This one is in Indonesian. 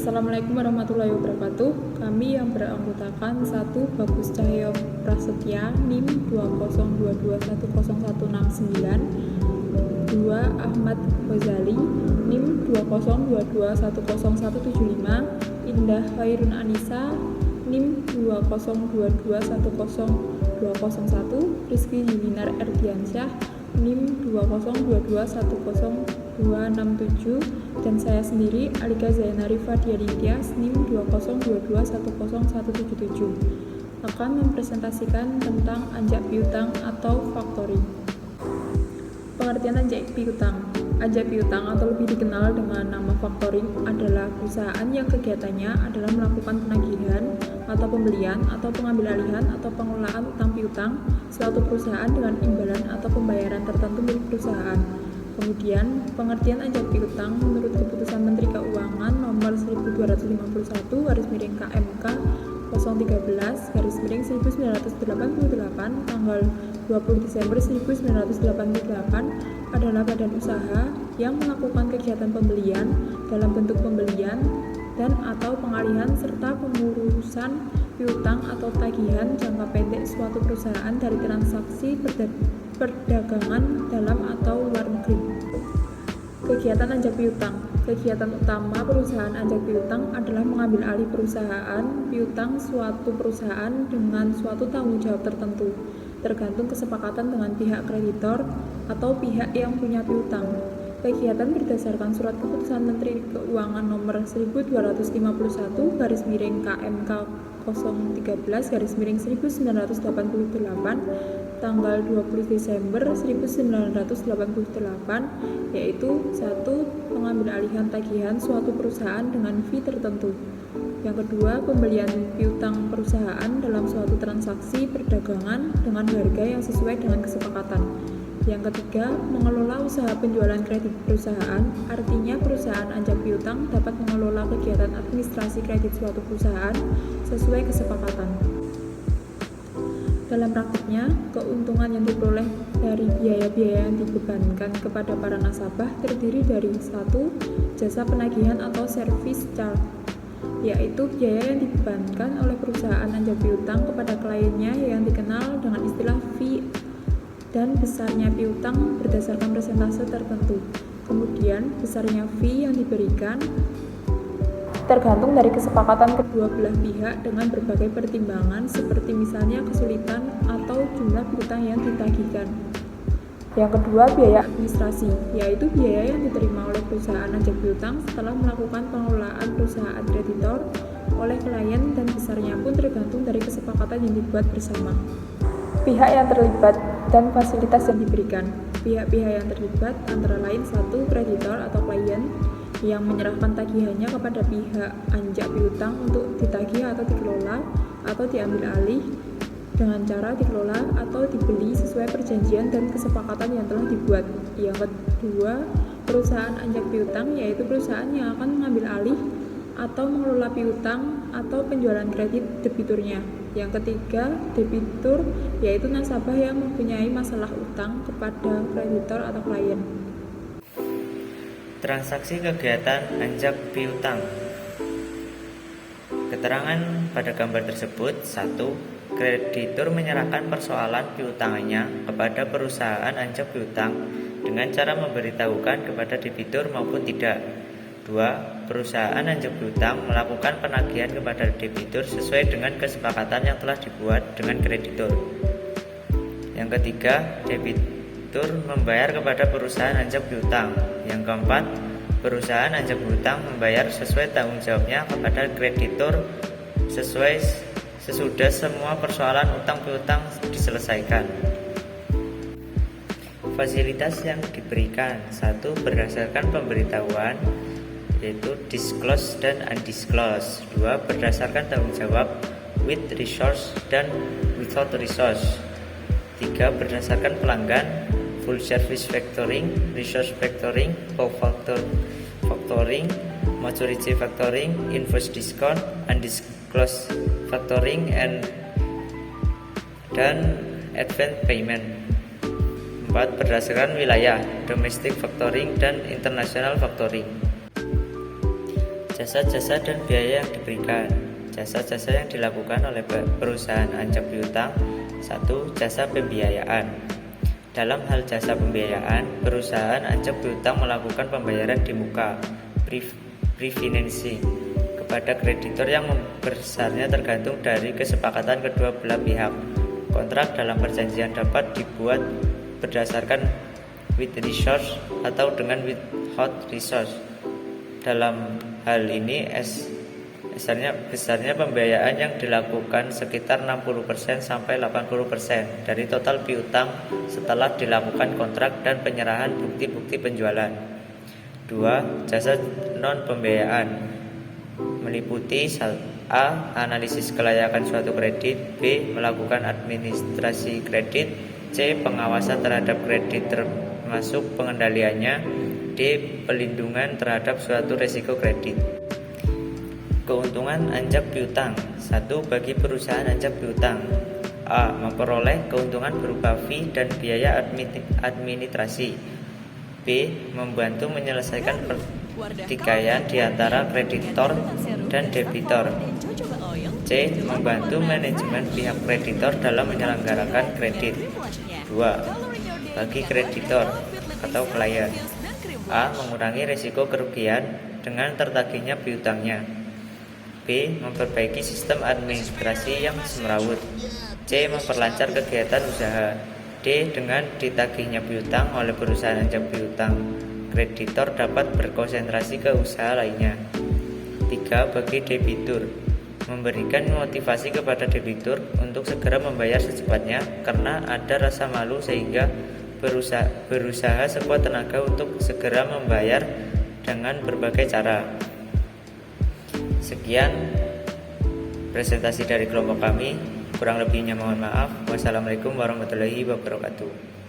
Assalamualaikum warahmatullahi wabarakatuh. Kami yang beranggotakan 1. Bagus Cahyo Prasetya NIM 202210169, 2. Ahmad Ghazali NIM 202210175, Indah Khairun Anissa NIM 202210201, Rizky Yulinar Erdiansyah NIM 202210267, dan saya sendiri Alika Zainarifa Dianintias NIM 202210177 akan mempresentasikan tentang anjak piutang atau factoring. Pengertian anjak piutang. Anjak piutang atau lebih dikenal dengan nama factoring adalah perusahaan yang kegiatannya adalah melakukan penagihan atau pembelian atau pengambil alihan atau pengelolaan utang piutang suatu perusahaan dengan imbalan atau pembayaran tertentu milik perusahaan. Kemudian, pengertian anjak piutang menurut Keputusan Menteri Keuangan Nomor 1251/KMK 013/1988 tanggal 20 Desember 1988 adalah badan usaha yang melakukan kegiatan pembelian dalam bentuk pembelian dan atau pengalihan serta pengurusan piutang atau tagihan jangka pendek suatu perusahaan dari transaksi perdagangan dalam atau luar negeri. Kegiatan anjak piutang. Kegiatan utama perusahaan anjak piutang adalah mengambil alih perusahaan piutang suatu perusahaan dengan suatu tanggung jawab tertentu, tergantung kesepakatan dengan pihak kreditor atau pihak yang punya piutang. Kegiatan berdasarkan Surat Keputusan Menteri Keuangan Nomor 1251/KMK 013/1988 tanggal 20 Desember 1988 yaitu 1. Pengambil alihan tagihan suatu perusahaan dengan fee tertentu. Yang kedua, pembelian piutang perusahaan dalam suatu transaksi perdagangan dengan harga yang sesuai dengan kesepakatan. Yang ketiga, mengelola usaha penjualan kredit perusahaan, artinya perusahaan anjak piutang dapat mengelola kegiatan administrasi kredit suatu perusahaan sesuai kesepakatan. Dalam praktiknya, keuntungan yang diperoleh dari biaya-biaya yang dibebankan kepada para nasabah terdiri dari 1. Jasa penagihan atau service charge, yaitu biaya yang dibebankan oleh perusahaan anjak piutang kepada kliennya yang dikenal dengan istilah fee, dan besarnya piutang berdasarkan persentase tertentu. Kemudian, besarnya fee yang diberikan tergantung dari kesepakatan kedua belah pihak dengan berbagai pertimbangan seperti misalnya kesulitan atau jumlah piutang yang ditagihkan. Yang kedua, biaya administrasi, yaitu biaya yang diterima oleh perusahaan anjak piutang setelah melakukan pengelolaan perusahaan kreditor oleh klien, dan besarnya pun tergantung dari kesepakatan yang dibuat bersama. Pihak yang terlibat dan fasilitas yang diberikan. Pihak-pihak yang terlibat antara lain 1. Kreditor atau klien yang menyerahkan tagihannya kepada pihak anjak piutang untuk ditagih atau dikelola atau diambil alih dengan cara dikelola atau dibeli sesuai perjanjian dan kesepakatan yang telah dibuat. Yang kedua, perusahaan anjak piutang yaitu perusahaan yang akan mengambil alih atau mengelola piutang atau penjualan kredit debiturnya. Yang ketiga, debitur yaitu nasabah yang mempunyai masalah utang kepada kreditor atau klien. Transaksi kegiatan anjak piutang. Keterangan pada gambar tersebut. 1. Kreditur menyerahkan persoalan piutangannya kepada perusahaan anjak piutang dengan cara memberitahukan kepada debitur maupun tidak. 2. Perusahaan anjak piutang melakukan penagihan kepada debitur sesuai dengan kesepakatan yang telah dibuat dengan kreditur. Yang ketiga, debitur membayar kepada perusahaan anjak piutang. Yang keempat, perusahaan anjak piutang membayar sesuai tanggung jawabnya kepada kreditur sesudah semua persoalan utang piutang diselesaikan. Fasilitas yang diberikan. 1. Berdasarkan pemberitahuan, yaitu disclose dan undisclose. 2. Berdasarkan tanggung jawab with resource dan without resource. 3. Berdasarkan pelanggan, full service factoring, resource factoring, factoring, maturity factoring, invoice discount, undisclosed factoring, dan advance payment. 4. Berdasarkan wilayah, domestic factoring dan international factoring. Jasa-jasa dan biaya yang diberikan. Jasa-jasa yang dilakukan oleh perusahaan anjak piutang. 1. Jasa pembiayaan. Dalam hal jasa pembiayaan, perusahaan anjak piutang melakukan pembayaran di muka pre-financing kepada kreditor yang besarnya tergantung dari kesepakatan kedua belah pihak. Kontrak dalam perjanjian dapat dibuat berdasarkan with resource atau dengan without resource. Dalam hal ini besarnya pembiayaan yang dilakukan sekitar 60% sampai 80% dari total piutang setelah dilakukan kontrak dan penyerahan bukti-bukti penjualan. 2. Jasa non pembiayaan meliputi A. Analisis kelayakan suatu kredit. B. Melakukan administrasi kredit. C. Pengawasan terhadap kredit termasuk pengendaliannya. D. Pelindungan terhadap suatu risiko kredit. Keuntungan anjak piutang. 1. Bagi perusahaan anjak piutang, A. Memperoleh keuntungan berupa fee dan biaya administrasi. B. Membantu menyelesaikan pertikaian di antara kreditor dan debitor. C. Membantu manajemen pihak kreditor dalam menyelenggarakan kredit. 2. Bagi kreditor atau klien, A. Mengurangi risiko kerugian dengan tertagihnya piutangnya. B. Memperbaiki sistem administrasi yang semrawut. C. Memperlancar kegiatan usaha. D. Dengan ditagihnya piutang oleh perusahaan anjak piutang, kreditor dapat berkonsentrasi ke usaha lainnya. 3. Bagi debitur, memberikan motivasi kepada debitur untuk segera membayar secepatnya karena ada rasa malu sehingga berusaha sekuat tenaga untuk segera membayar dengan berbagai cara. Sekian presentasi dari kelompok kami, kurang lebihnya mohon maaf. Wassalamualaikum warahmatullahi wabarakatuh.